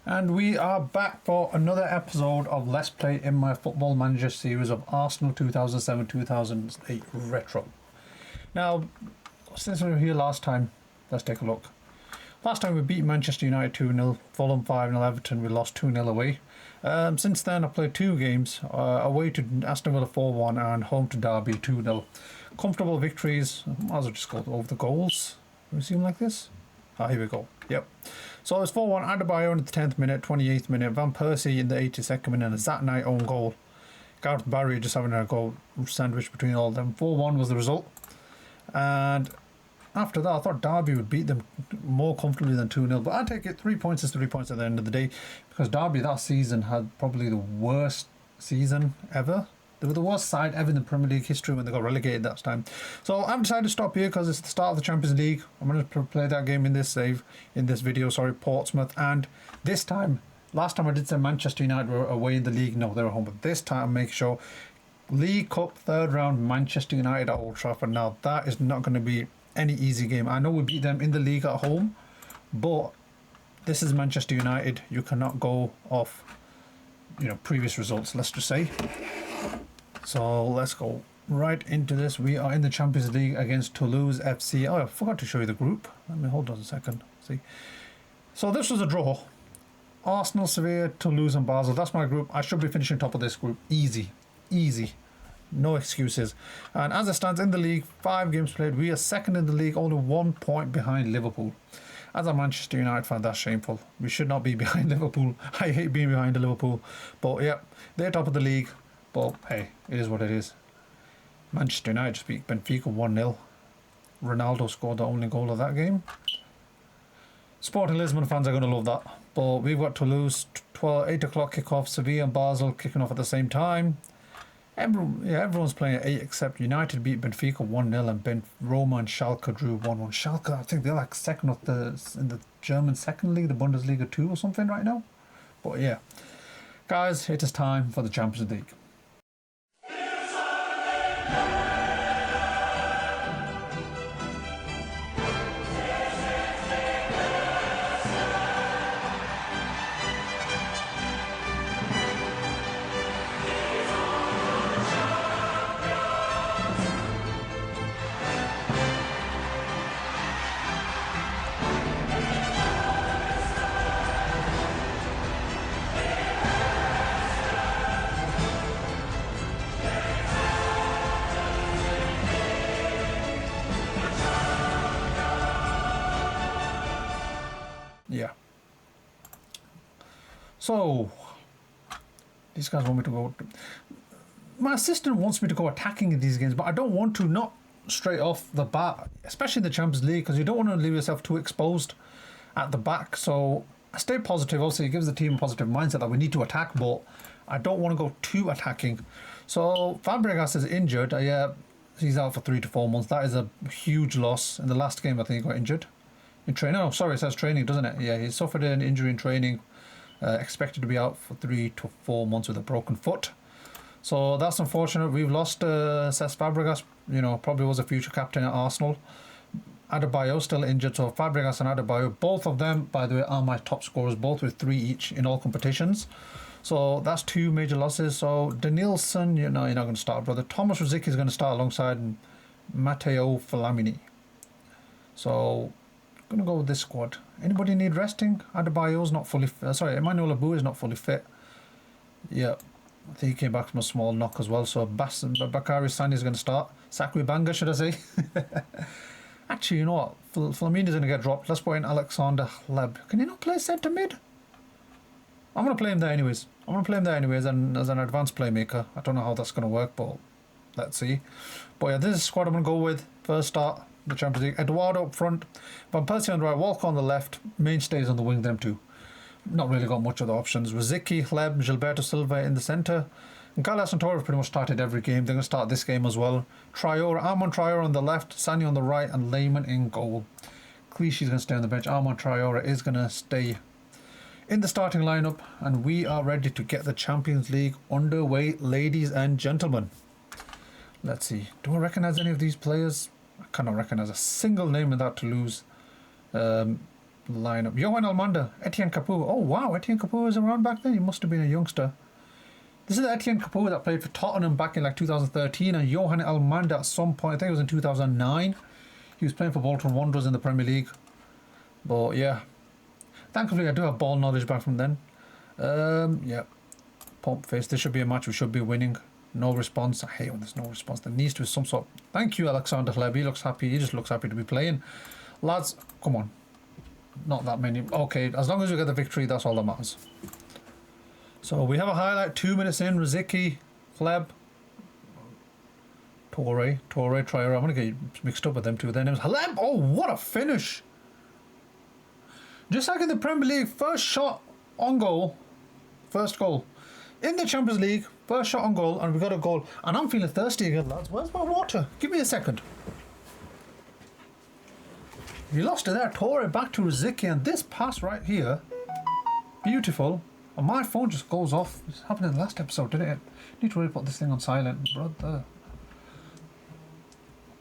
And we are back for another episode of Let's Play in my Football Manager series of Arsenal 2007-2008 Retro. Now, since we were here last time, let's take a look. Last time we beat Manchester United 2-0, Fulham 5-0, Everton we lost 2-0 away. Since then I played two games, away to Aston Villa 4-1 and home to Derby 2-0. Comfortable victories. I might as well just go over the goals. Do it seem like this? Here we go. Yep. So it's 4-1, Adebayo in the 10th minute, 28th minute, Van Persie in the 82nd minute, and a Zat Knight own goal. Gareth Barry just having a goal sandwich between all of them. 4-1 was the result. And after that, I thought Derby would beat them more comfortably than 2-0. But I take it, 3 points is 3 points at the end of the day. Because Derby that season had probably the worst season ever. They were the worst side ever in the Premier League history when they got relegated that time. So I've decided to stop here because it's the start of the Champions League. I'm going to play that game in this video, Portsmouth. And this time, last time I did say Manchester United were away in the league. No, they were home. But this time, make sure League Cup third round, Manchester United at Old Trafford. Now, that is not going to be any easy game. I know we beat them in the league at home, but this is Manchester United. You cannot go off, previous results, let's just say. So let's go right into this. We are in the Champions League against Toulouse FC. Oh, I forgot to show you the group. Let me hold on a second. See. So this was a draw. Arsenal, Sevilla, Toulouse and Basel. That's my group. I should be finishing top of this group. Easy. Easy. No excuses. And as it stands in the league, 5 games played. We are second in the league, only 1 point behind Liverpool. As a Manchester United fan, that's shameful. We should not be behind Liverpool. I hate being behind Liverpool. But yeah, they're top of the league. But hey, it is what it is. Manchester United just beat Benfica 1-0. Ronaldo scored the only goal of that game. Sporting Lisbon fans are going to love that. But we've got Toulouse, 8 o'clock kickoff. Sevilla and Basel kicking off at the same time. Everyone's playing at 8 except United beat Benfica 1-0 and Roma and Schalke drew 1-1. Schalke, I think they're like second in the German second league, the Bundesliga 2 or something right now. But yeah, guys, it is time for the Champions League. Yeah. So, these guys want me to go... My assistant wants me to go attacking in these games, but I don't want to, not straight off the bat, especially in the Champions League, because you don't want to leave yourself too exposed at the back. So, I stay positive. Obviously, it gives the team a positive mindset that we need to attack, but I don't want to go too attacking. So, Fabregas is injured. Yeah, he's out for 3 to 4 months. That is a huge loss. In the last game, I think he got injured. In training, oh sorry, it says training, doesn't it? Yeah, he suffered an injury in training, expected to be out for 3 to 4 months with a broken foot. So that's unfortunate. We've lost Cesc Fabregas, probably was a future captain at Arsenal. Adebayo still injured, so Fabregas and Adebayo, both of them, by the way, are my top scorers, both with 3 each in all competitions. So that's 2 major losses. So Danielson, you're not going to start, brother. Thomas Rosicky is going to start alongside Matteo Flamini. So going to go with this squad. Anybody need resting? Adebayo's not fully fit. Sorry, Emmanuel Abu is not fully fit. Yeah, I think he came back from a small knock as well. So Bakary Sani is going to start. Sakri Banga, should I say? Actually, you know what? Flamini's going to get dropped. Let's put in Alexander Hleb. Can he not play centre mid? I'm going to play him there anyways. And as an advanced playmaker. I don't know how that's going to work, but let's see. But yeah, this is the squad I'm going to go with. First start. The Champions League. Eduardo up front, Van Persie on the right, Walker on the left, mainstays on the wing, them two. Not really got much of the options. Rosicky, Hleb, Gilberto Silva in the centre. And Gallas and Torres pretty much started every game. They're going to start this game as well. Armand Traore on the left, Sani on the right, and Lehmann in goal. Clichy's going to stay on the bench. Armand Traore is going to stay in the starting lineup, and we are ready to get the Champions League underway, ladies and gentlemen. Let's see. Do I recognise any of these players? I cannot recognise a single name in that Toulouse lineup. Johan Almanda, Etienne Capoue. Oh wow, Etienne Capoue was around back then. He must have been a youngster. This is the Etienne Capoue that played for Tottenham back in like 2013, and Johan Almanda at some point, I think it was in 2009. He was playing for Bolton Wanderers in the Premier League. But yeah, thankfully I do have ball knowledge back from then. Yeah, pump face. This should be a match we should be winning. No response. I hate when there's no response. There needs to be some sort. Thank you, Alexander Hleb. He looks happy. He just looks happy to be playing. Lads, come on. Not that many. Okay, as long as we get the victory, that's all that matters. So we have a highlight 2 minutes in. Riziki, Hleb, Torre, Traore. I'm going to get mixed up with them two. Their names. Hleb. Oh, what a finish. Just like in the Premier League, first shot on goal. First goal. In the Champions League, first shot on goal, and we got a goal. And I'm feeling thirsty again, lads. Where's my water? Give me a second. You lost it there. Torre back to Riziki, and this pass right here. Beautiful. And my phone just goes off. This happened in the last episode, didn't it? Need to really put this thing on silent, brother.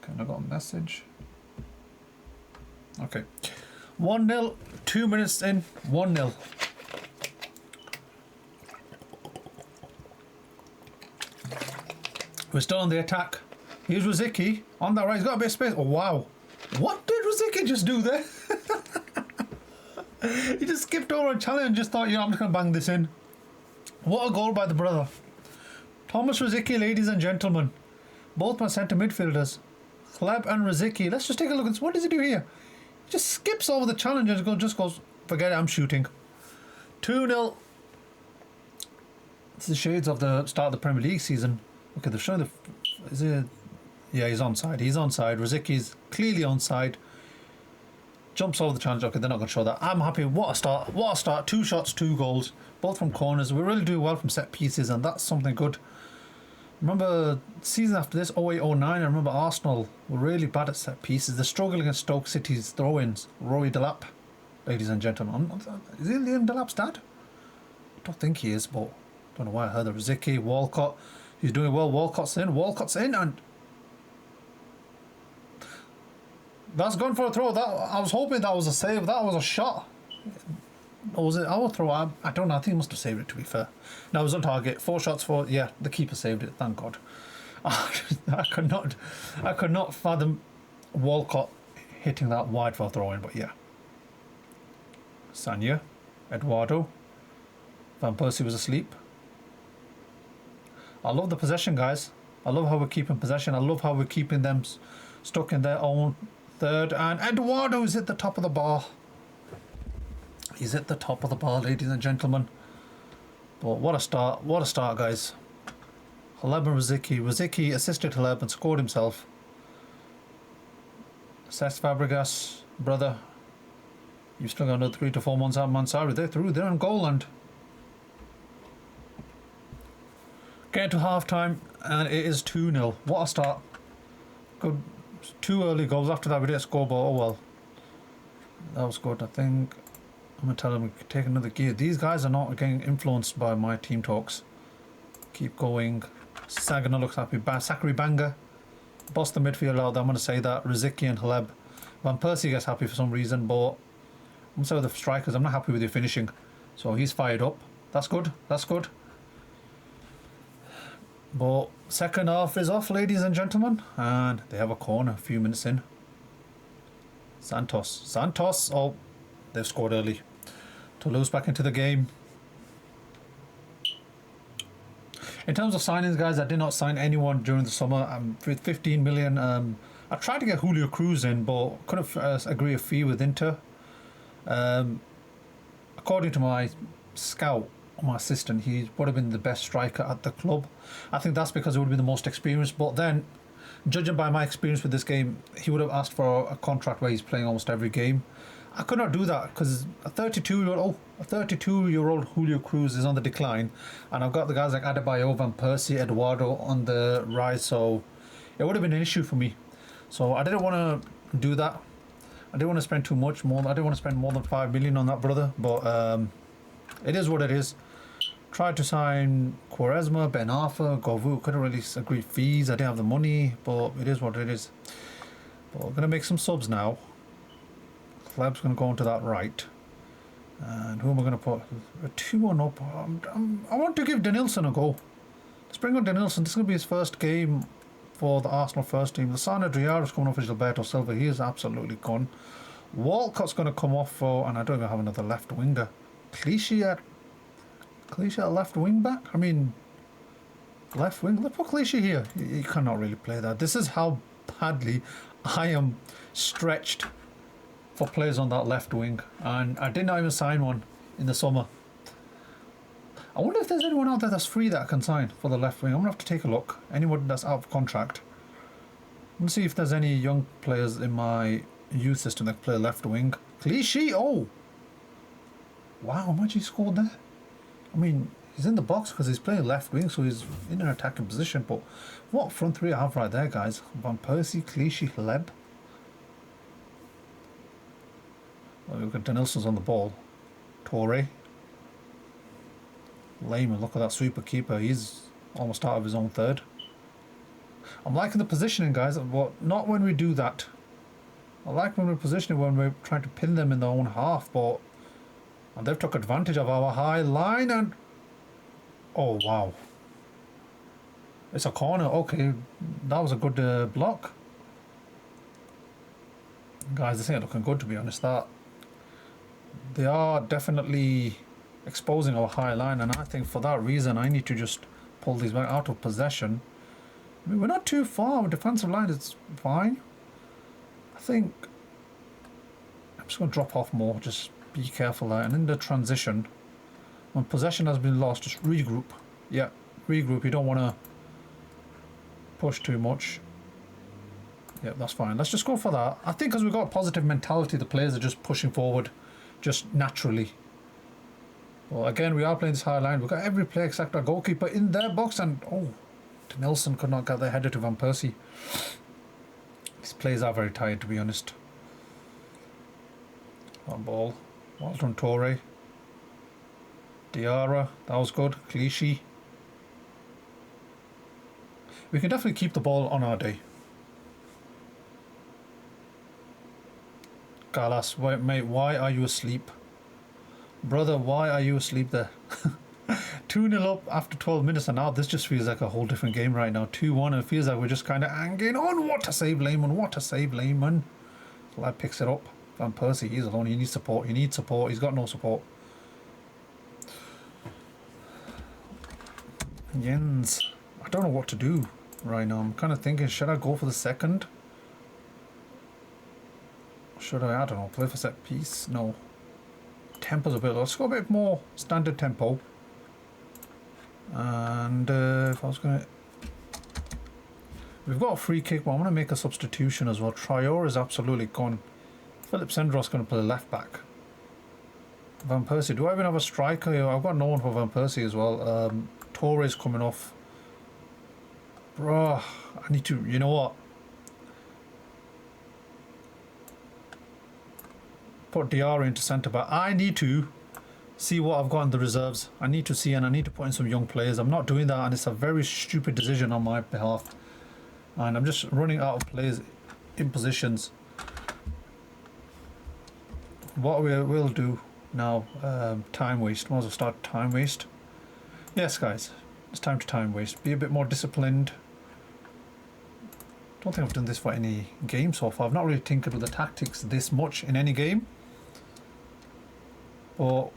Okay, I got a message. Okay. 1-0, 2 minutes in, 1-0. We're still on the attack. Here's Riziki on that right. He's got a bit of space. Oh, wow. What did Riziki just do there? He just skipped over a challenge and just thought, I'm just going to bang this in. What a goal by the brother. Thomas Riziki, ladies and gentlemen. Both my centre midfielders. Hleb and Riziki. Let's just take a look. What does he do here? He just skips over the challenge and just goes, forget it, I'm shooting. 2-0. It's the shades of the start of the Premier League season. Okay, they're showing the... Is it... Yeah, he's onside. He's onside. Riziki's clearly onside. Jumps over the challenge. Okay, they're not going to show that. I'm happy. What a start. What a start. 2 shots, 2 goals. Both from corners. We really do well from set pieces, and that's something good. Remember, season after this, 08-09, I remember Arsenal were really bad at set pieces. They're struggling against Stoke City's throw-ins. Rory Delap, ladies and gentlemen. Is he Liam Delap's dad? I don't think he is, but don't know why I heard of Riziki, Walcott. He's doing well. Walcott's in, and that's gone for a throw. That I was hoping that was a save. That was a shot. Or was it our throw? I don't know. I think he must have saved it, to be fair. No, it was on target. 4 shots for... Yeah, the keeper saved it. Thank God. I could not fathom Walcott hitting that wide for a throw-in, but yeah. Sanya. Eduardo. Van Persie was asleep. I love the possession, guys. I love how we're keeping possession. I love how we're keeping them stuck in their own third. And Eduardo is at the top of the bar. He's at the top of the bar, ladies and gentlemen. But what a start. What a start, guys. Hleb and Riziki. Riziki assisted Hleb and scored himself. Cesc Fabregas, brother. You've still got another 3 to 4 months out. Mansari, they're through. They're in goal and... Getting to half-time, and it is 2-0. What a start. Good. 2 early goals. After that, we didn't score, but oh well. That was good, I think. I'm going to tell them to take another gear. These guys are not getting influenced by my team talks. Keep going. Sagana looks happy. Sakari Banga. Boss the midfield out. I'm going to say that. Riziki and Hleb. Van Persie gets happy for some reason, but I'm going to say with the strikers, I'm not happy with your finishing. So he's fired up. That's good. That's good. But second half is off, ladies and gentlemen. And they have a corner a few minutes in. Santos. Oh, they've scored early. Toulouse back into the game. In terms of signings, guys, I did not sign anyone during the summer. For 15 million. I tried to get Julio Cruz in, but couldn't agree a fee with Inter. According to my scout, my assistant, he would have been the best striker at the club. I think that's because he would have been the most experienced. But then, judging by my experience with this game, he would have asked for a contract where he's playing almost every game. I could not do that because a 32-year-old Julio Cruz is on the decline, and I've got the guys like Adebayo, Van Persie, Eduardo on the rise, so it would have been an issue for me. So I didn't want to do that. I didn't want to spend too much more. I didn't want to spend more than 5 million on that, brother. But it is what it is. Tried to sign Quaresma, Ben Arfa, Govu. Couldn't really agree fees. I didn't have the money, but it is what it is. But we're gonna make some subs now. Hleb's going to go into that right. And who am I going to put? A 2-1 up. I want to give Denilson a go. Let's bring on Denilson. This is going to be his first game for the Arsenal first team. Lasana Diarra's coming off for Gilberto Silva. He is absolutely gone. Walcott's going to come off for, and I don't even have another left winger. Clichy at left wing back? I mean, left wing? Let's put Clichy here. You cannot really play that. This is how badly I am stretched for players on that left wing. And I did not even sign one in the summer. I wonder if there's anyone out there that's free that I can sign for the left wing. I'm going to have to take a look. Anyone that's out of contract. I'm going to see if there's any young players in my youth system that play left wing. Clichy! Oh! Wow, how much he scored there. I mean, he's in the box because he's playing left wing, so he's in an attacking position. But what front three I have right there, guys? Van Persie, Clichy, Hleb. Well, we've got Denilson's on the ball. Torre. Lehman, look at that sweeper keeper. He's almost out of his own third. I'm liking the positioning, guys, but not when we do that. I like when we're positioning when we're trying to pin them in their own half, but and they've took advantage of our high line and oh wow. It's a corner. Okay, that was a good block. Guys, this ain't looking good, to be honest. That they are definitely exposing our high line, and I think for that reason I need to just pull these back out of possession. I mean, we're not too far. Our defensive line is fine. I think I'm just going to drop off more. Just be careful there. And in the transition, when possession has been lost, just regroup. Yeah, regroup. You don't want to push too much. Yeah, that's fine. Let's just go for that. I think because we've got a positive mentality, the players are just pushing forward just naturally. Well, again, we are playing this high line. We've got every player except our goalkeeper in their box, and oh, Nelson could not get their header to Van Persie. These players are very tired, to be honest. That ball. Well done, Torre. Diarra, that was good. Clichy. We can definitely keep the ball on our day. Galas, wait, mate, why are you asleep? Brother, why are you asleep there? 2-0 up after 12 minutes, and now this just feels like a whole different game right now. 2-1, and it feels like we're just kind of hanging on. What a save, Lehman. What a save, Lehman. Lad picks it up. Van Persie, he's alone. He needs support. He needs support. He's got no support. Jens. I don't know what to do right now. I'm kind of thinking, should I go for the second? Should I don't know, play for set piece? No. Tempo's a bit low. Let's go a bit more standard tempo. And if I was going to... We've got a free kick, but I'm going to make a substitution as well. Traore is absolutely gone. Philip Sendros going to play left back. Van Persie. Do I even have a striker here? I've got no one for Van Persie as well. Torres coming off. Bruh, I need to... You know what? Put Diarra into centre back. I need to see what I've got in the reserves. I need to see, and I need to put in some young players. I'm not doing that, and it's a very stupid decision on my behalf. And I'm just running out of players in positions. What we will do now, time waste. Might as well start time waste. Yes, guys, it's time to time waste. Be a bit more disciplined. Don't think I've done this for any game so far. I've not really tinkered with the tactics this much in any game. But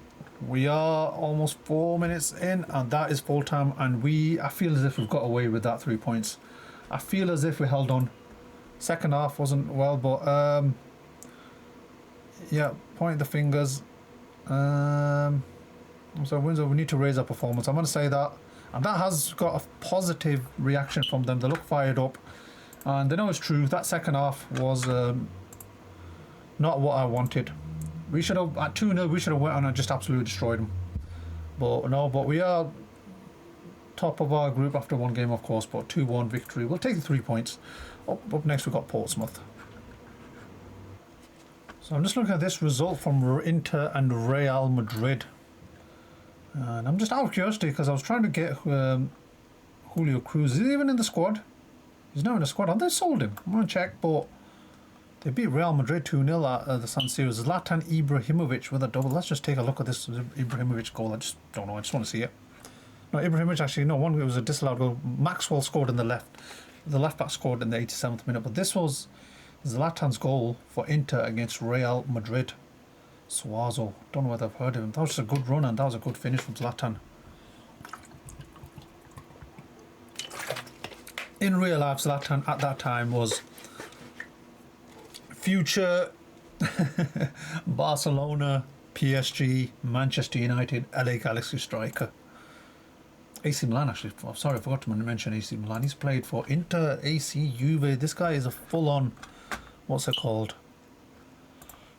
we are almost 4 minutes in, and that is full time. And I feel as if we've got away with that 3 points. I feel as if we held on. Second half wasn't well, but yeah, point the fingers. So Windsor, we need to raise our performance. I'm going to say that, and that has got a positive reaction from them. They look fired up, and they know it's true. That second half was not what I wanted. We should have, at 2-0, we should have went on and just absolutely destroyed them. But no, but we are top of our group after one game, of course, but 2-1 victory. We'll take the 3 points. Up next, we've got Portsmouth. So I'm just looking at this result from Inter and Real Madrid. And I'm just out of curiosity because I was trying to get Julio Cruz. Is he even in the squad? He's not in the squad. Have they sold him? I'm going to check, but They beat Real Madrid 2-0 at the San Siro. Zlatan Ibrahimovic with a double. Let's just take a look at this Ibrahimovic goal. I just don't know. I just want to see it. No, Ibrahimovic actually, no, one it was a disallowed goal. Maxwell scored in the left. The left back scored in the 87th minute. But this was Zlatan's goal for Inter against Real Madrid. Suazo. Don't know whether I've heard of him. That was just a good run and that was a good finish from Zlatan. In real life, Zlatan at that time was future Barcelona, PSG, Manchester United, LA Galaxy striker. AC Milan, actually. Oh, sorry, I forgot to mention AC Milan. He's played for Inter, AC, Juve. This guy is a full-on, what's it called?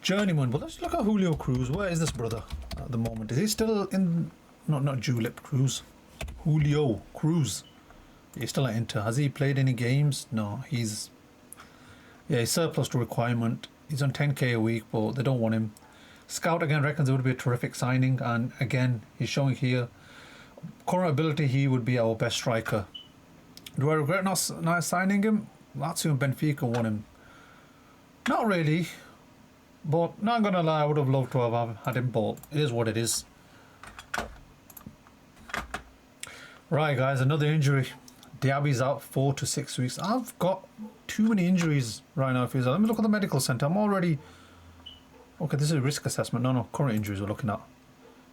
Journeyman. But let's look at Julio Cruz. Where is this brother at the moment? Is he still in... Not Julep Cruz. Julio Cruz. He's still at Inter. Has he played any games? No, he's... Yeah, he's surplus to requirement. He's on 10k a week, but they don't want him. Scout again reckons it would be a terrific signing, and again, he's showing here current ability. He would be our best striker. Do I regret not signing him? Lazio and Benfica want him. Not really, but not gonna lie, I would have loved to have had him, but it is what it is. Right, guys, another injury. Diaby's out 4 to 6 weeks. I've got too many injuries right now. Let me look at the medical centre. I'm already... Okay, this is a risk assessment. No, current injuries we're looking at.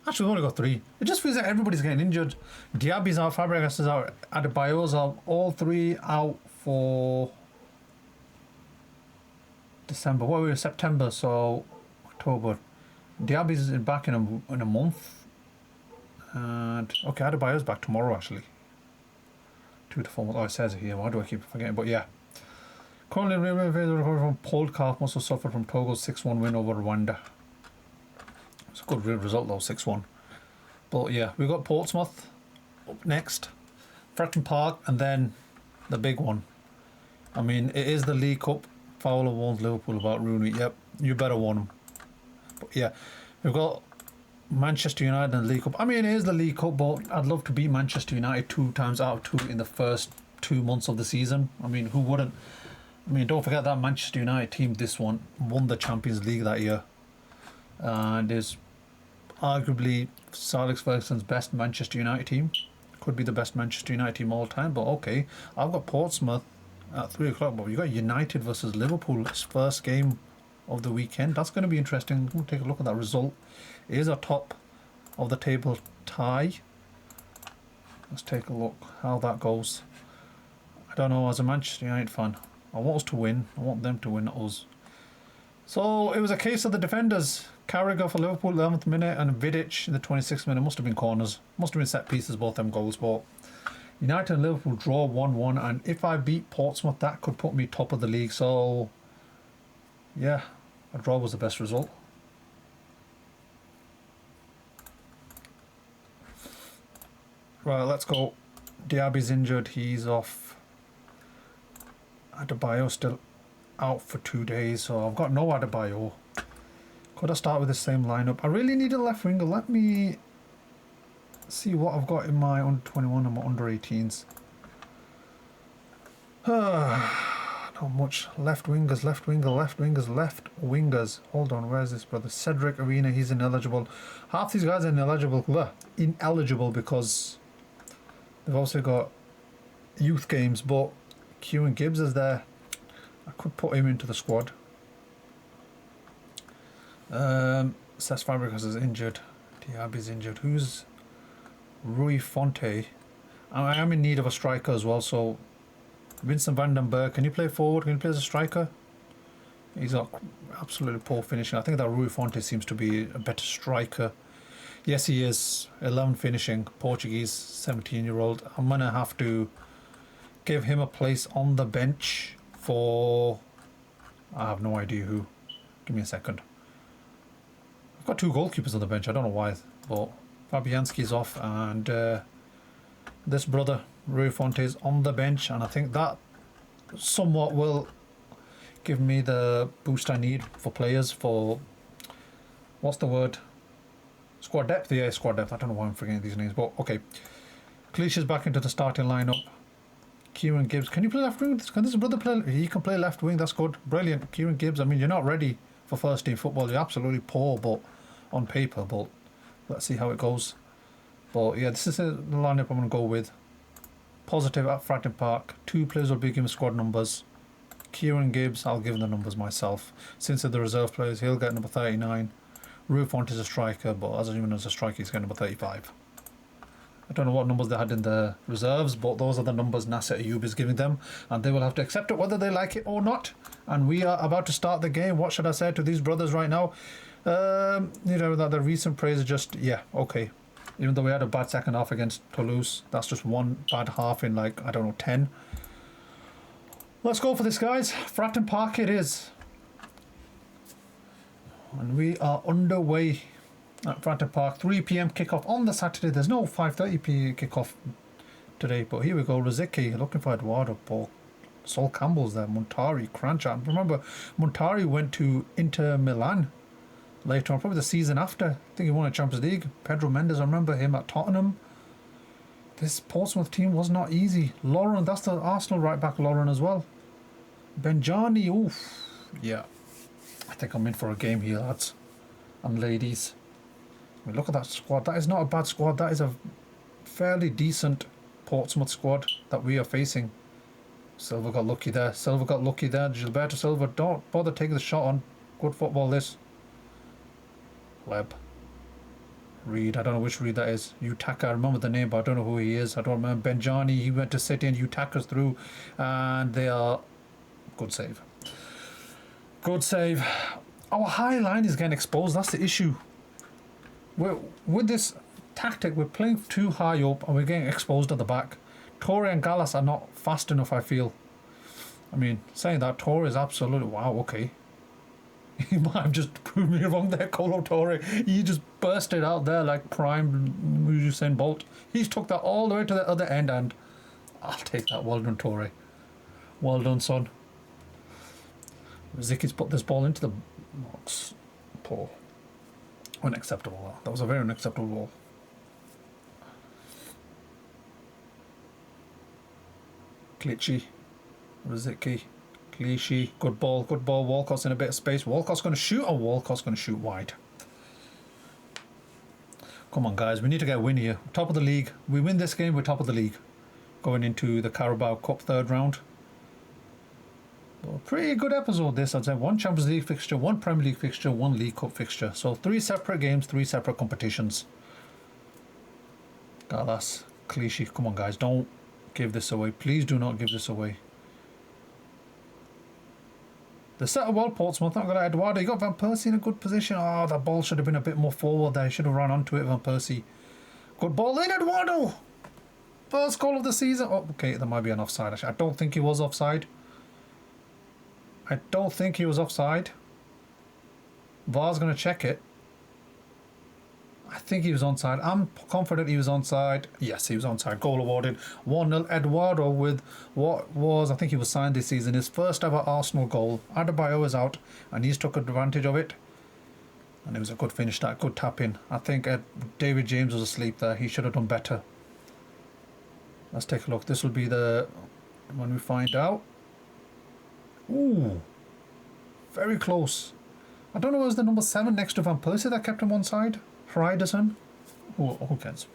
Actually, we've only got 3. It just feels like everybody's getting injured. Diaby's out, Fabregas is out, Adebayo's out. All 3 out for December. What were we? September, so October. Diaby's back in a month. And okay, Adebayo's back tomorrow actually. 2 to 4 months. Oh, it says it here. Why do I keep forgetting? But yeah. Currently, recovery from pulled calf muscle suffered from Togo's 6-1 win over Rwanda. It's a good result though, 6-1. But yeah, we've got Portsmouth up next, Fratton Park, and then the big one. I mean, it is the League Cup. Fowler warns Liverpool about Rooney. Yep, you better warn them. But yeah, we've got Manchester United and the League Cup. I mean, it is the League Cup, but I'd love to beat Manchester United 2 times out of 2 in the first 2 months of the season. I mean, who wouldn't? I mean, don't forget that Manchester United team, this one, won the Champions League that year. And is arguably Sir Alex Ferguson's best Manchester United team. Could be the best Manchester United team all time, but okay. I've got Portsmouth at 3 o'clock, but you got United versus Liverpool's first game of the weekend. That's going to be interesting. We'll take a look at that result. It is a top of the table tie. Let's take a look how that goes. I don't know, as a Manchester United fan, I want us to win. I want them to win, not us. So it was a case of the defenders. Carragher for Liverpool 11th minute and Vidic in the 26th minute. Must have been corners. Must have been set pieces, both them goals. But United and Liverpool draw 1-1, and if I beat Portsmouth, that could put me top of the league. So yeah, a draw was the best result. Right, let's go. Diaby's injured. He's off. Adebayo still out for 2 days, so I've got no Adebayo. Could I start with the same lineup? I really need a left winger. Let me see what I've got in my under 21 and my under 18s. Not much. Left wingers, left winger, left wingers, left wingers. Hold on, where's this brother? Cedric Arena, he's ineligible. Half these guys are ineligible because they've also got youth games, but Kieran Gibbs is there. I could put him into the squad. Cesc Fabregas is injured. Diaby's injured. Who's Rui Fonte? I am in need of a striker as well, so Vincent van den Berg, can you play forward? Can you play as a striker? He's got absolutely poor finishing. I think that Rui Fonte seems to be a better striker. Yes, he is. 11 finishing. Portuguese, 17-year-old. I'm going to have to give him a place on the bench for... I have no idea who. Give me a second. I've got 2 goalkeepers on the bench. I don't know why, but Fabianski's off, and this brother, Rui Fonte, is on the bench, and I think that somewhat will give me the boost I need for players for... What's the word? Squad depth? Yeah, squad depth. I don't know why I'm forgetting these names, but okay. Cliché's back into the starting lineup. Kieran Gibbs. Can you play left wing? Can this brother play? He can play left wing. That's good. Brilliant. Kieran Gibbs. I mean, you're not ready for first team football. You're absolutely poor, but on paper. But let's see how it goes. But yeah, this is the lineup I'm going to go with. Positive at Fratton Park. 2 players will be given squad numbers. Kieran Gibbs, I'll give him the numbers myself. Since they're the reserve players, he'll get number 39. Rufont is a striker, but as even as a striker, he's getting number 35. I don't know what numbers they had in the reserves, but those are the numbers Nasser Ayoub is giving them, and they will have to accept it whether they like it or not. And we are about to start the game. What should I say to these brothers right now? You know, that the recent praise is just, yeah, okay. Even though we had a bad second half against Toulouse, that's just one bad half in, like, I don't know, 10. Let's go for this, guys. Fratton Park it is. And we are underway at Fratton Park. 3 p.m. kickoff on the Saturday. There's no 5:30 p.m. kickoff today, but here we go. Riziki looking for Eduardo. Paul. Sol Campbell's there. Montari, Crancha. Remember, Montari went to Inter Milan later on, probably the season after. I think he won a Champions League. Pedro Mendes, I remember him at Tottenham. This Portsmouth team was not easy. Lauren, that's the Arsenal right back, Lauren as well. Benjani, oof. Yeah. I think I'm in for a game here, lads and ladies. I mean, look at that squad. That is not a bad squad. That is a fairly decent Portsmouth squad that we are facing. Silva got lucky there. Silva got lucky there. Gilberto Silva, don't bother taking the shot on. Good football, this. Webb. Reed, I don't know which Reed that is. Utaka, I remember the name, but I don't know who he is. I don't remember. Benjani, he went to City and Utaka's through. And they are... Good save. Good save. Our high line is getting exposed. That's the issue. With this tactic, we're playing too high up and we're getting exposed at the back. Torre and Gallas are not fast enough, I feel. I mean, saying that, Torre is absolutely... Wow, okay. He might have just proved me wrong there, Colo Torre. He just bursted out there like prime Usain Bolt. He's took that all the way to the other end, and I'll take that. Well done, Torre. Well done, son. Ziki's put this ball into the box. Poor. Unacceptable. That was a very unacceptable ball. Glitchy. Riziki. Clichy, good ball, good ball. Walcott's in a bit of space. Walcott's going to shoot, or Walcott's going to shoot wide. Come on, guys, we need to get a win here. Top of the league. We win this game, we're top of the league. Going into the Carabao Cup third round. Well, pretty good episode this, I'd say. 1 Champions League fixture, 1 Premier League fixture, 1 League Cup fixture. So 3 separate games, 3 separate competitions. Gallas, Clichy, come on, guys, don't give this away. Please do not give this away. They set up well, Portsmouth. Not gonna Eduardo. You got Van Persie in a good position. Oh, that ball should have been a bit more forward there. Should have run onto it, Van Persie. Good ball in, Eduardo. First goal of the season. Oh, okay, there might be an offside. Actually, I don't think he was offside. I don't think he was offside. VAR's gonna check it. I think he was onside. I'm confident he was onside. Yes, he was onside. Goal awarded. 1-0. Eduardo with what was, I think he was signed this season, his first ever Arsenal goal. Adebayo is out and he's took advantage of it. And it was a good finish, that good tap in. I think David James was asleep there. He should have done better. Let's take a look. This will be the when we find out. Ooh. Very close. I don't know, was the number 7 next to Van Persie that kept him one side? Friderson? Who cares?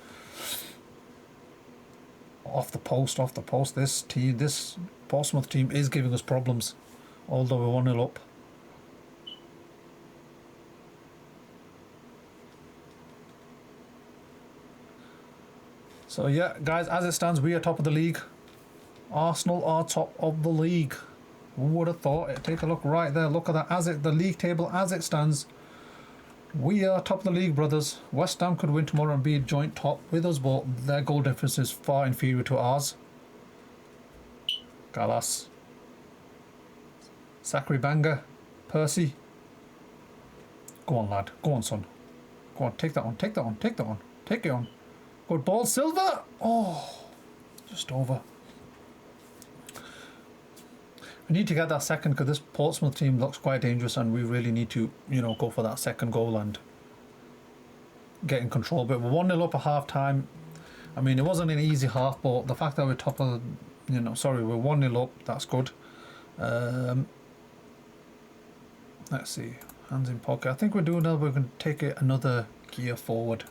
Off the post, off the post. This team, this Portsmouth team is giving us problems. Although we're 1-0 up. So yeah, guys, as it stands, we are top of the league. Arsenal are top of the league. Who would have thought it? Take a look right there. Look at that. As it, the league table as it stands, we are top of the league, brothers. West Ham could win tomorrow and be joint top with us, but their goal difference is far inferior to ours. Gallas. Zachary Banger. Percy. Go on, lad. Go on, son. Go on, take that on. Take that on. Take that on. Take it on. Good ball, Silva. Oh, just over. We need to get that second because this Portsmouth team looks quite dangerous and we really need to, you know, go for that second goal and get in control. But we're 1-0 up at half time. I mean, it wasn't an easy half, but the fact that we're top of You know, sorry, we're 1-0 up. That's good. Let's see. Hands in pocket. I think we're doing that. We're going to take it another gear forward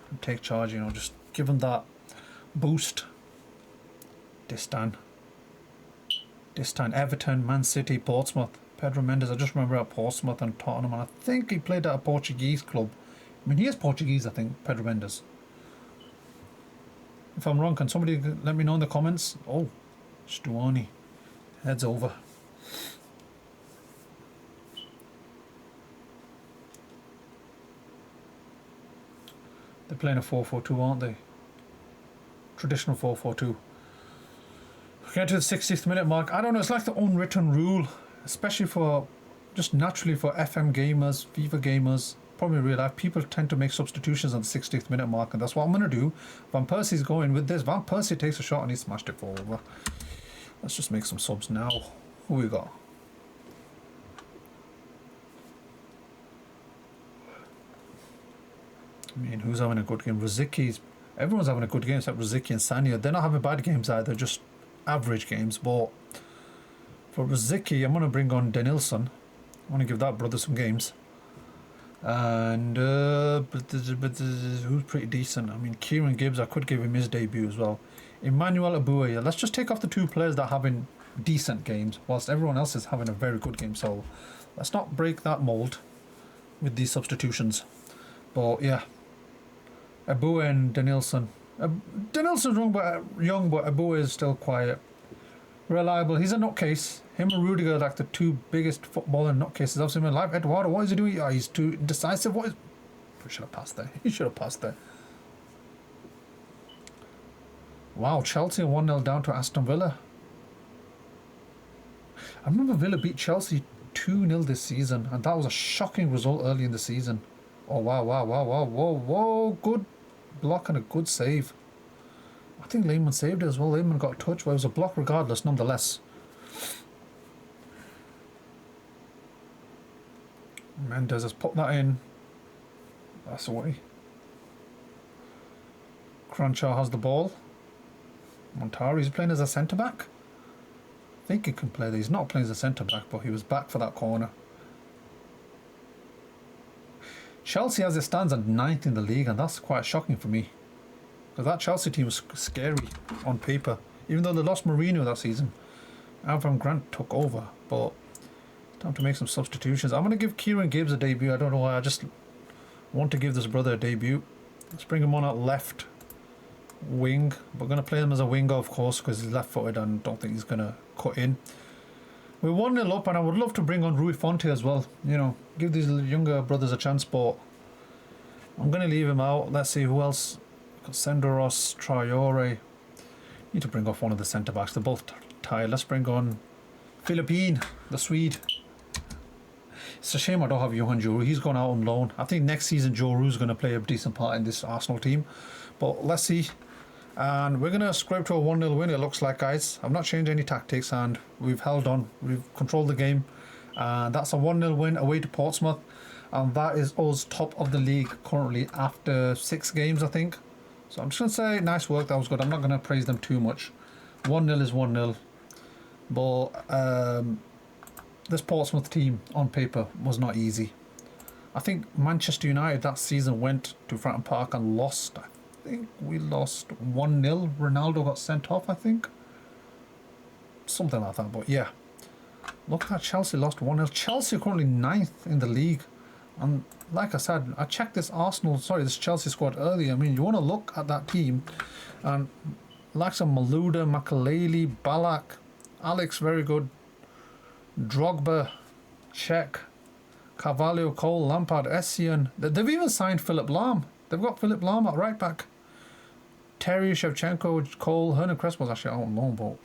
and take charge. You know, just give them that boost. This time, Everton, Man City, Portsmouth. Pedro Mendes. I just remember at Portsmouth and Tottenham, and I think he played at a Portuguese club. I mean, he is Portuguese, I think, Pedro Mendes. If I'm wrong, can somebody let me know in the comments? Oh, Stuani. Heads over. They're playing a 4-4-2, aren't they? Traditional 4-4-2. Getting to the 60th minute mark. I don't know, it's like the unwritten rule, especially for, just naturally for FM gamers, FIFA gamers, probably real life. People tend to make substitutions on the 60th minute mark, and that's what I'm going to do. Van Persie's going with this. Van Persie takes a shot and he smashed it forward. Let's just make some subs now. Who we got? I mean, who's having a good game? Rosiki's. Everyone's having a good game except Rosicky and Sanya. They're not having bad games either, just average games. But for Rosicky, I'm going to bring on Denilson. I want to give that brother some games. And who's pretty decent? I mean, Kieran Gibbs, I could give him his debut as well. Emmanuel Abuya. Let's just take off the two players that are having decent games, whilst everyone else is having a very good game. So let's not break that mold with these substitutions. But yeah, Abuya and Denilson. Denilson's young, but Abuya is still quiet. Reliable. He's a nutcase. Him and Rudiger are like the two biggest footballing nutcases I've seen in my life. Eduardo, what is he doing? Oh, he's too indecisive. What is... He should have passed there. He should have passed there. Wow, Chelsea 1-0 down to Aston Villa. I remember Villa beat Chelsea 2-0 this season, and that was a shocking result early in the season. Oh, wow, whoa. Good block and a good save. I think Lehman saved it as well. Lehman got a touch, but it was a block regardless, nonetheless. Mendes has put that in. That's away. Crenshaw has the ball. Montari is playing as a centre-back. I think he can play there. He's not playing as a centre-back, but he was back for that corner. Chelsea, as it stands, at 9th in the league, and that's quite shocking for me. Because that Chelsea team was scary on paper. Even though they lost Mourinho that season. Avram Grant took over, but time to make some substitutions. I'm going to give Kieran Gibbs a debut. I don't know why, I just want to give this brother a debut. Let's bring him on at left wing. We're going to play him as a winger, of course, because he's left-footed and don't think he's going to cut in. We're 1-0 up, and I would love to bring on Rui Fonte as well. You know, give these younger brothers a chance, but I'm going to leave him out. Let's see who else. Senderos, Traore. Need to bring off one of the centre-backs. They're both tired. Let's bring on Philippine, the Swede. It's a shame I don't have Johan Joru. He's gone out on loan. I think next season Joru's going to play a decent part in this Arsenal team. But let's see. And we're going to scrape to a 1-0 win, it looks like, guys. I've not changed any tactics, and we've held on. We've controlled the game. And that's a 1-0 win away to Portsmouth. And that is us top of the league currently after 6 games, I think. So I'm just going to say, nice work, that was good. I'm not going to praise them too much. 1-0 is 1-0. But this Portsmouth team, on paper, was not easy. I think Manchester United that season went to Fratton Park and lost. I think we lost 1-0. Ronaldo got sent off, I think. Something like that, but yeah. Look at that, Chelsea lost 1-0. Chelsea are currently 9th in the league. And like I said, I checked this this Chelsea squad earlier. I mean, you want to look at that team. And likes of Malouda, Makaleli, Balak, Alex, very good. Drogba, Czech, Carvalho, Cole, Lampard, Essien. They've even signed Philip Lahm. They've got Philip Lahm at right back. Terry, Shevchenko, Cole, Hernan Crespo's actually out on loan, but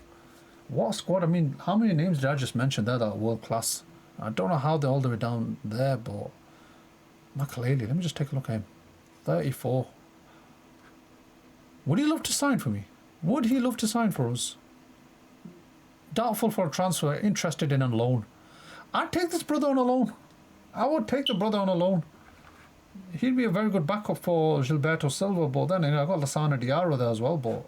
what a squad. I mean, how many names did I just mention there that are world class? I don't know how they're all the way down there, but Makaleli, let me just take a look at him. 34. Would he love to sign for me? Would he love to sign for us? Doubtful for a transfer, interested in a loan. I'd take this brother on a loan. I would take the brother on a loan. He'd be a very good backup for Gilberto Silva, but then I got Lassana Diarra there as well, but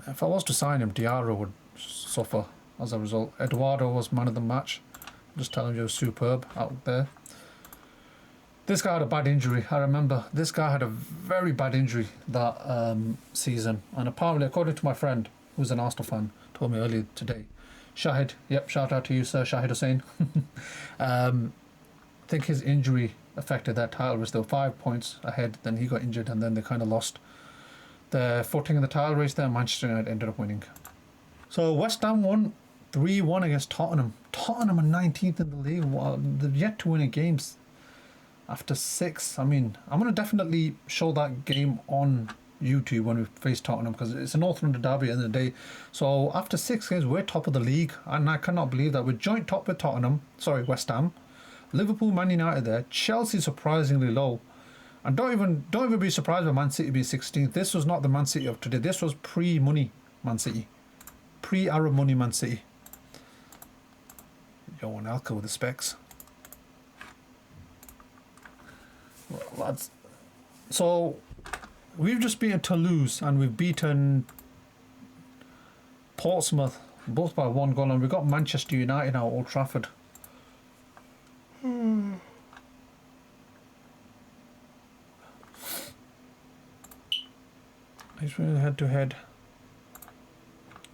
if I was to sign him, Diarra would suffer as a result. Eduardo was man of the match. I'm just telling you, he was superb out there. This guy had a bad injury. I remember this guy had a very bad injury that season. And apparently, according to my friend, who's an Arsenal fan, told me earlier today, Shahid, yep, shout out to you, sir, Shahid Hussain. I think his injury affected that title race. They were 5 points ahead, then he got injured, and then they kind of lost their footing in the title race there. Manchester United ended up winning. So West Ham won 3-1 against Tottenham. Tottenham are 19th in the league. Well, they've yet to win a game after 6. I mean, I'm going to definitely show that game on YouTube when we face Tottenham, because it's a North London derby at the end of the day. So after 6 games, we're top of the league, and I cannot believe that we're joint top with West Ham, Liverpool, Man United there, Chelsea surprisingly low, and don't even be surprised by Man City being 16th. This was not the Man City of today. This was pre-money Man City, pre-Arab money Man City. Yo, and Alka with the specs. Well, lads, so we've just beaten Toulouse and we've beaten Portsmouth, both by 1 goal, and we've got Manchester United now at Old Trafford. He's really head to head.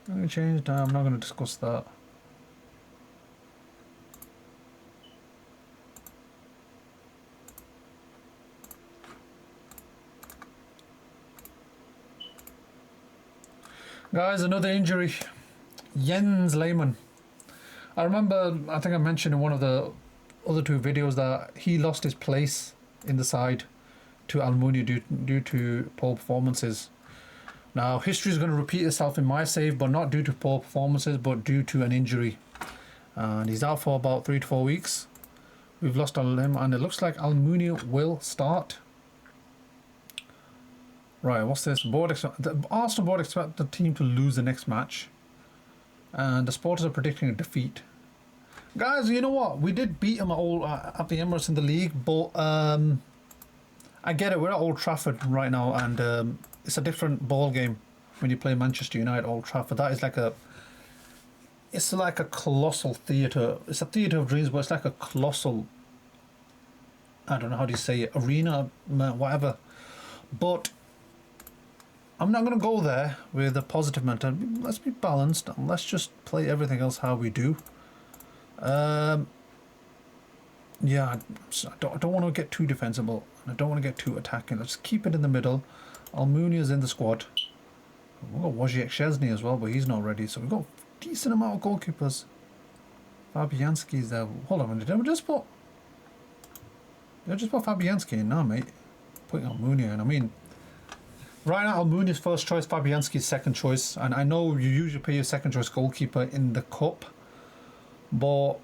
I'm going to change now. I'm not going to discuss that. Guys, another injury. Jens Lehmann. I remember, I think I mentioned in one of the other 2 videos that he lost his place in the side to Almunia due to poor performances. Now, history is going to repeat itself in my save, but not due to poor performances, but due to an injury. And he's out for about 3 to 4 weeks. We've lost on him, and it looks like Almunia will start. Right, what's this? The Arsenal board expect the team to lose the next match. And the supporters are predicting a defeat. Guys, you know what? We did beat them at the Emirates in the league, but I get it. We're at Old Trafford right now, and it's a different ball game when you play Manchester United at Old Trafford. That is it's like a colossal theatre. It's a theatre of dreams, but it's like a colossal, I don't know how do you say it, arena, whatever. But I'm not going to go there with a positive mentality. Let's be balanced and let's just play everything else how we do. Yeah, I don't want to get too defensible. I don't want to get too attacking. Let's keep it in the middle. Almunia's in the squad. We've got Wojciech Szczesny as well, but he's not ready. So we've got a decent amount of goalkeepers. Fabianski's there. Hold on a minute. Did I just put Fabianski in now, mate? Putting Almunia in. I mean, right now, Almunia's first choice, Fabianski's second choice. And I know you usually pay your second choice goalkeeper in the cup, but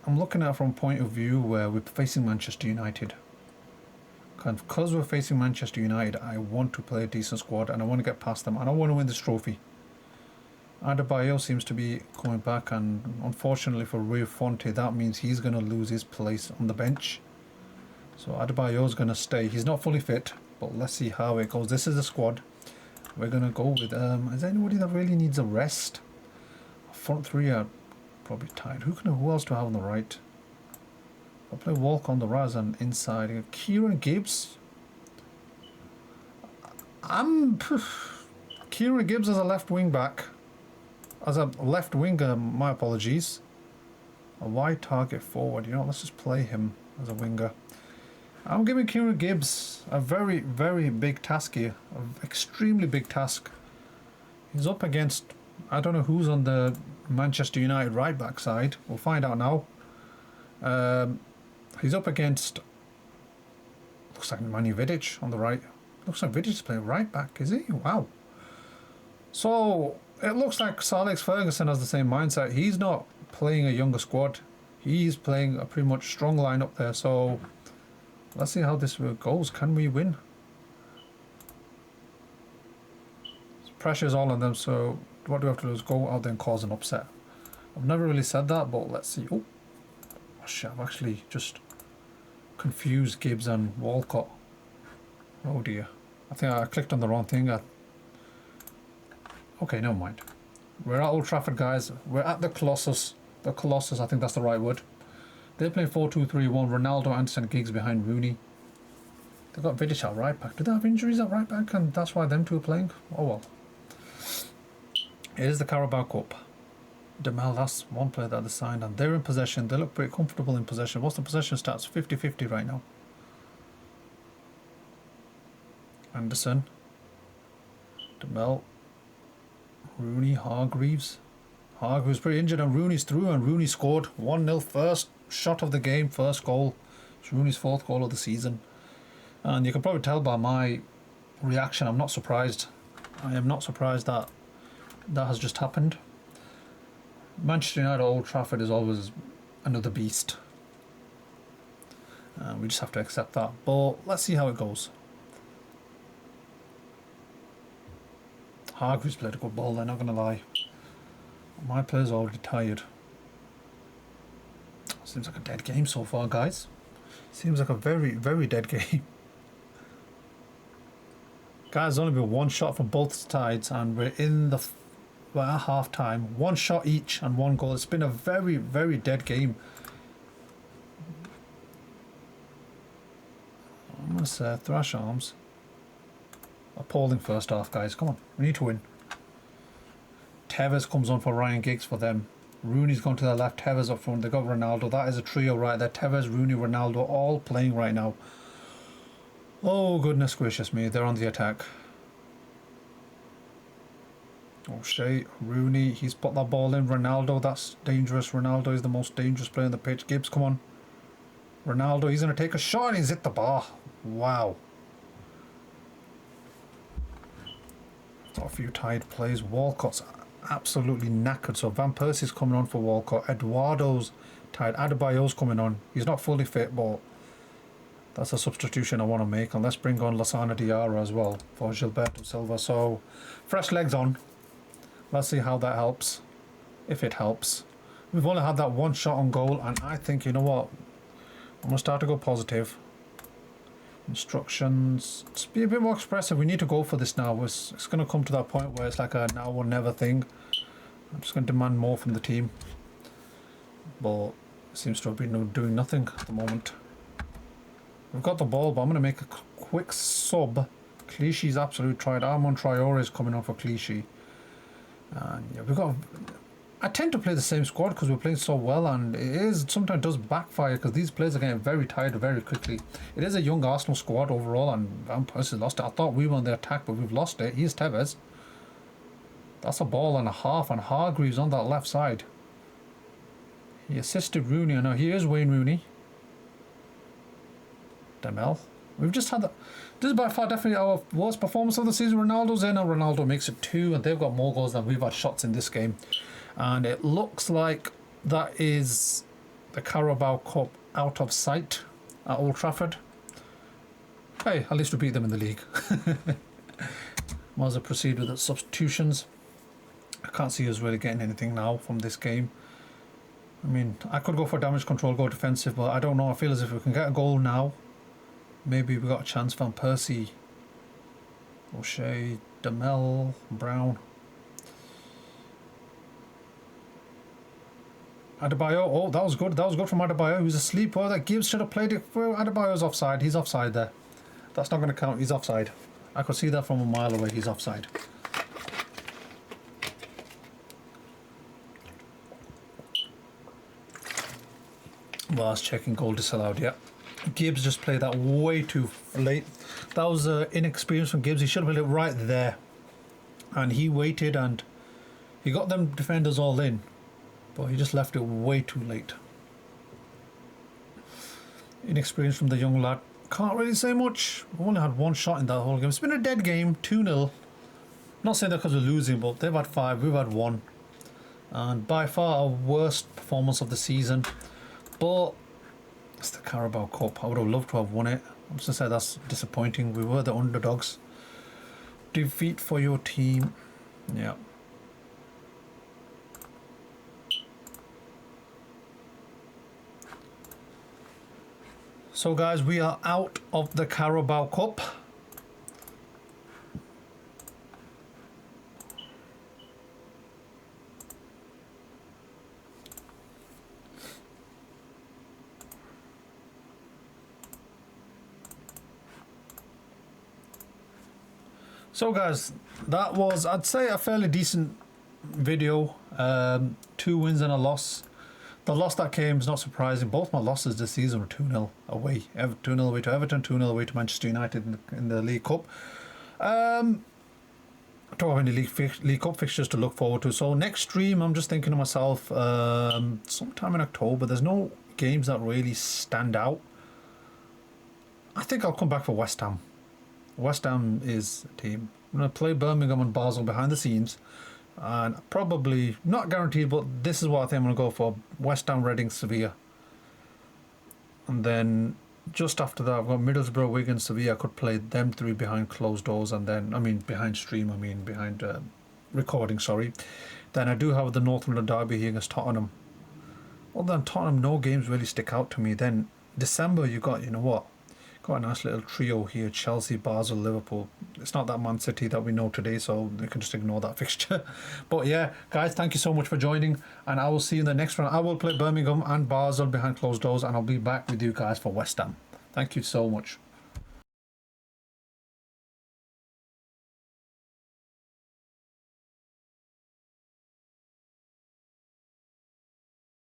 I'm looking at it from a point of view where we're facing Manchester United. Because we're facing Manchester United, I want to play a decent squad and I want to get past them and I want to win this trophy. Adebayo seems to be coming back, and unfortunately for Rui Fonte, that means he's going to lose his place on the bench. So Adebayo's going to stay. He's not fully fit, but let's see how it goes. This is the squad. We're going to go with... is there anybody that really needs a rest? Front 3 are probably tired. Who else do I have on the right? I'll play Walk on the right and inside. Kieran Gibbs. Kieran Gibbs as a left wing back. As a left winger, my apologies. A wide target forward. You know, let's just play him as a winger. I'm giving Kieran Gibbs a very, very big task here. An extremely big task. He's up against... I don't know who's on the Manchester United right back side. We'll find out now. He's up against... Looks like Manu Vidic on the right. Looks like Vidic is playing right back, is he? Wow. So, it looks like Sir Alex Ferguson has the same mindset. He's not playing a younger squad. He's playing a pretty much strong lineup there. So, let's see how this goes. Can we win? Pressure's all on them, so what do we have to do is go out there and cause an upset. I've never really said that, but let's see. Oh shit, I've actually just confused Gibbs and Walcott. Oh dear. I think I clicked on the wrong thing. Okay, never mind. We're at Old Trafford, guys. We're at the Colossus. The Colossus, I think that's the right word. They're playing 4-2-3-1. Ronaldo, Anderson, Giggs behind Rooney. They've got Vidic at right back. Do they have injuries at right back? And that's why them two are playing? Oh well. It is the Carabao Cup. Demel, that's one player that they signed. And they're in possession. They look pretty comfortable in possession. What's the possession stats? 50-50 right now. Anderson. Demel. Rooney, Hargreaves. Hargreaves pretty injured and Rooney's through and Rooney scored 1-0 first shot of the game, first goal. It's Rooney's 4th goal of the season. And you can probably tell by my reaction, I'm not surprised. I am not surprised that that has just happened. Manchester United Old Trafford is always another beast. We just have to accept that. But let's see how it goes. Hargreaves played a good ball, they're not going to lie. My player's already tired. Seems like a dead game so far, guys. Seems like a very, very dead game. Guys, there's only been one shot from both sides, and we're at half time. One shot each and one goal. It's been a very, very dead game. I'm going to say thrash arms. Appalling first half, guys. Come on, we need to win. Tevez comes on for Ryan Giggs for them. Rooney's gone to the left, Tevez up front. They got Ronaldo. That is a trio right there. Tevez, Rooney, Ronaldo, all playing right now. Oh, goodness gracious me. They're on the attack. O'Shea, Rooney, he's put that ball in. Ronaldo, that's dangerous. Ronaldo is the most dangerous player on the pitch. Gibbs, come on. Ronaldo, he's going to take a shot and he's hit the bar. Wow. Got a few tied plays. Walcott's absolutely knackered. So Van Persie's coming on for Walcott. Eduardo's tied. Adebayo's coming on. He's not fully fit, but that's a substitution I want to make. And let's bring on Lassana Diarra as well for Gilberto Silva. So fresh legs on. Let's see how that helps. If it helps. We've only had that one shot on goal. And I think, you know what? I'm going to start to go positive. Instructions. Just be a bit more expressive. We need to go for this now. It's going to come to that point where it's like a now or never thing. I'm just going to demand more from the team. But it seems to have been doing nothing at the moment. We've got the ball, but I'm going to make a quick sub. Clichy's absolute tried. Armand Traore is coming on for Clichy. And yeah, we've got... I tend to play the same squad because we're playing so well, and it sometimes does backfire because these players are getting very tired very quickly. It is a young Arsenal squad overall, and Van Persie lost it. I thought we were on the attack, but we've lost it. Here's Tevez. That's a ball and a half, and Hargreaves on that left side. He assisted Rooney. I know he is Wayne Rooney. Demel. We've just had that. This is by far definitely our worst performance of the season. Ronaldo's in, and Ronaldo makes it 2, and they've got more goals than we've had shots in this game. And it looks like that is the Carabao Cup out of sight at Old Trafford. Hey, at least we beat them in the league. Might as well proceed with the substitutions. I can't see us really getting anything now from this game. I mean, I could go for damage control, go defensive, but I don't know. I feel as if we can get a goal now, maybe we got a chance. Van Persie, O'Shea, Demel, Brown. Adebayo, oh, that was good. That was good from Adebayo. He was asleep. Oh, that Gibbs should have played it. Well, Adebayo's offside. He's offside there. That's not going to count. He's offside. I could see that from a mile away. He's offside. Well, that's checking goal disallowed, yeah. Gibbs just played that way too late. That was inexperience from Gibbs. He should have played it right there. And he waited and he got them defenders all in. But he just left it way too late. Inexperience from the young lad. Can't really say much. We've only had one shot in that whole game. It's been a dead game, 2-0. Not saying that because we're losing, but they've had 5, we've had 1. And by far our worst performance of the season. But it's the Carabao Cup. I would have loved to have won it. I'm just going to say that's disappointing. We were the underdogs. Defeat for your team. Yeah. So guys, we are out of the Carabao Cup. So guys, that was, I'd say, a fairly decent video. 2 wins and a loss. The loss that came is not surprising. Both my losses this season were 2-0 away. 2-0 away to Everton, 2-0 away to Manchester United in the League Cup. Don't have any League Cup fixtures to look forward to. So next stream, I'm just thinking to myself, sometime in October. There's no games that really stand out. I think I'll come back for West Ham. West Ham is a team. I'm going to play Birmingham and Basel behind the scenes. And probably, not guaranteed, but this is what I think I'm going to go for. West Ham, Reading, Sevilla. And then just after that, I've got Middlesbrough, Wigan, Sevilla. I could play them 3 behind closed doors. And then, behind stream, behind recording, sorry. Then I do have the North London derby here against Tottenham. Other than Tottenham, no games really stick out to me. Then December, you got, got a nice little trio here: Chelsea, Basel, Liverpool. It's not that Man City that we know today, so you can just ignore that fixture. But yeah, guys, thank you so much for joining, and I will see you in the next one. I will play Birmingham and Basel behind closed doors, and I'll be back with you guys for West Ham. Thank you so much.